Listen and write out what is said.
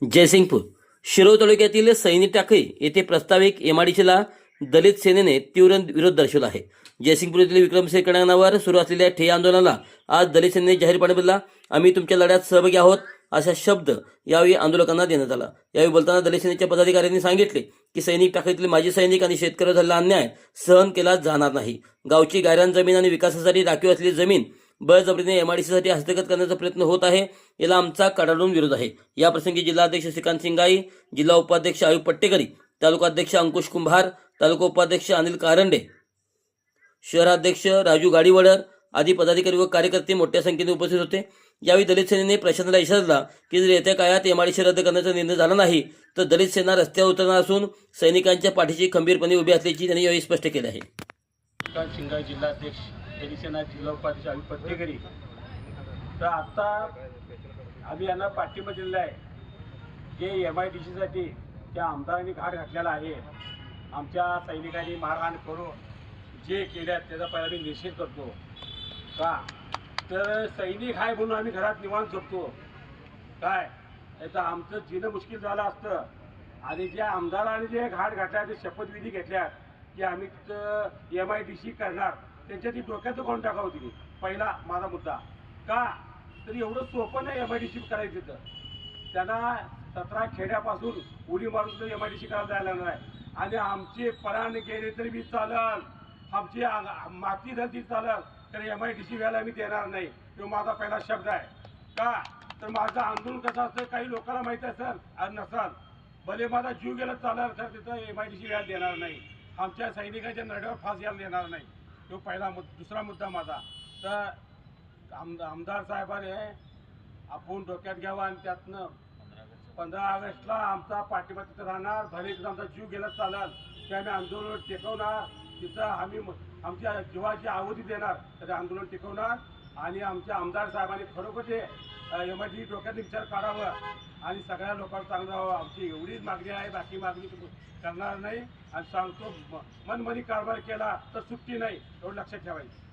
जयसिंगपूर शिरोळ तालुक्यातील सैनी टाकळी येथे प्रस्तावित एमआयडीसीला दलित सेनेने तीव्र विरोध दर्शवला आहे. जयसिंगपूर येथील विक्रमसिंह कडांगणावर सुरू असलेल्या ठिय्या आंदोलनाला आज दलित सेनेने जाहीरपणे बोलला. आम्ही तुमच्या लढ्यात सहभागी आहोत असा शब्द यावेळी आंदोलकांना देण्यात आला. यावेळी बोलताना दलित सेनेच्या पदाधिकाऱ्यांनी सांगितले की सैनिक टाकळीतील माजी सैनिक आणि शेतकऱ्यावर झालेला अन्याय सहन केला जाणार नाही. गावची गायरान जमीन आणि विकासासाठी राखीव असलेली जमीन बळजबरीने एमआयडीसीसाठी हस्तगत करण्याचा प्रयत्न होत आहे. याला आमचा कडाडून विरोध आहे. या प्रसंगी जिल्हाध्यक्ष श्रीकांत सिंगाई, जिल्हा उपाध्यक्ष आयुब पट्टेकरी, तालुका अध्यक्ष अंकुश कुंभार, तालुका उपाध्यक्ष अनिल कारंडे, शहराध्यक्ष राजू गाडीवडर आदी पदाधिकारी व कार्यकर्ते मोठ्या संख्येने उपस्थित होते. यावेळी दलित सेनेने प्रशासनाला इशारा दिला की जर येत्या काळात एमआयडीसी रद्द करण्याचा निर्णय झाला नाही तर दलित सेना रस्त्यावर उतरणार असून सैनिकांच्या पाठीशी खंबीरपणे उभी असल्याची त्यांनी यावेळी स्पष्ट केले आहे. श्रीकांत सिंगाई जिल्हाध्यक्ष, सेना जिल्हा उपाध्यक्ष आयुब पट्टेकरी. तर आता आम्ही यांना पाठिंबा दिलेला आहे की एमआयडीसीसाठी त्या आमदारांनी घाट घातलेला आहे. आमच्या सैनिकांनी मारहाण करून जे केल्यात त्याचा पहिला मी निषेध करतो. का तर सैनिक आहे म्हणून आम्ही घरात निवांत झोपतो काय, तर आमचं जीणं मुश्किल झालं असतं. आणि ज्या आमदारांनी जे घाट घातल्या ते शपथविधी घेतल्या की आम्ही तिथं एमआयडीसी करणार, त्यांच्या ती डोक्याचं कोण टाकावं तिने. पहिला माझा मुद्दा का तर एवढं सोपं नाही एमआयडीसी करायचं. तिथं त्यांना 17 खेड्यापासून उडी मारून सुद्धा एमआयडीसी करायला जायला नाही. आणि आमचे पराण गेले तरी बी चालेल, आमची माती झाली चालेल, तर एमआयडीसी व्हायला आम्ही देणार नाही. तो माझा पहिला शब्द आहे. का तर माझं आंदोलन कसं असतं काही लोकांना माहीत असेल आणि नसाल, भले माझा जीव गेला चालेल तर तिथं एमआयडीसी व्हायला देणार नाही. आमच्या सैनिकांच्या नड्यावर फास यायला देणार नाही. तो पहिला दुसरा मुद्दा माझा. तर आमदार साहेबाने आपण डोक्यात घ्यावा आणि त्यातनं 15 ऑगस्टला आमचा पाठिंबा तिथं राहणार. भले तिथं आमचा जीव गेला चालेल ते आम्ही आंदोलन टिकवणार. तिथं आम्ही आमच्या जीवाची आहुती देणार तर आंदोलन टिकवणार. आणि आमच्या आमदार साहेबांनी खरोखर ते एमआयडीसी डोक्यात विचार काढावं आणि सगळ्या लोकांना चांगलं व्हावं. आमची एवढीच मागणी आहे, बाकी मागणी करणार नाही. आणि सांगतो मनमानी कारभार केला तर सुट्टी नाही, एवढं लक्षात ठेवायचं.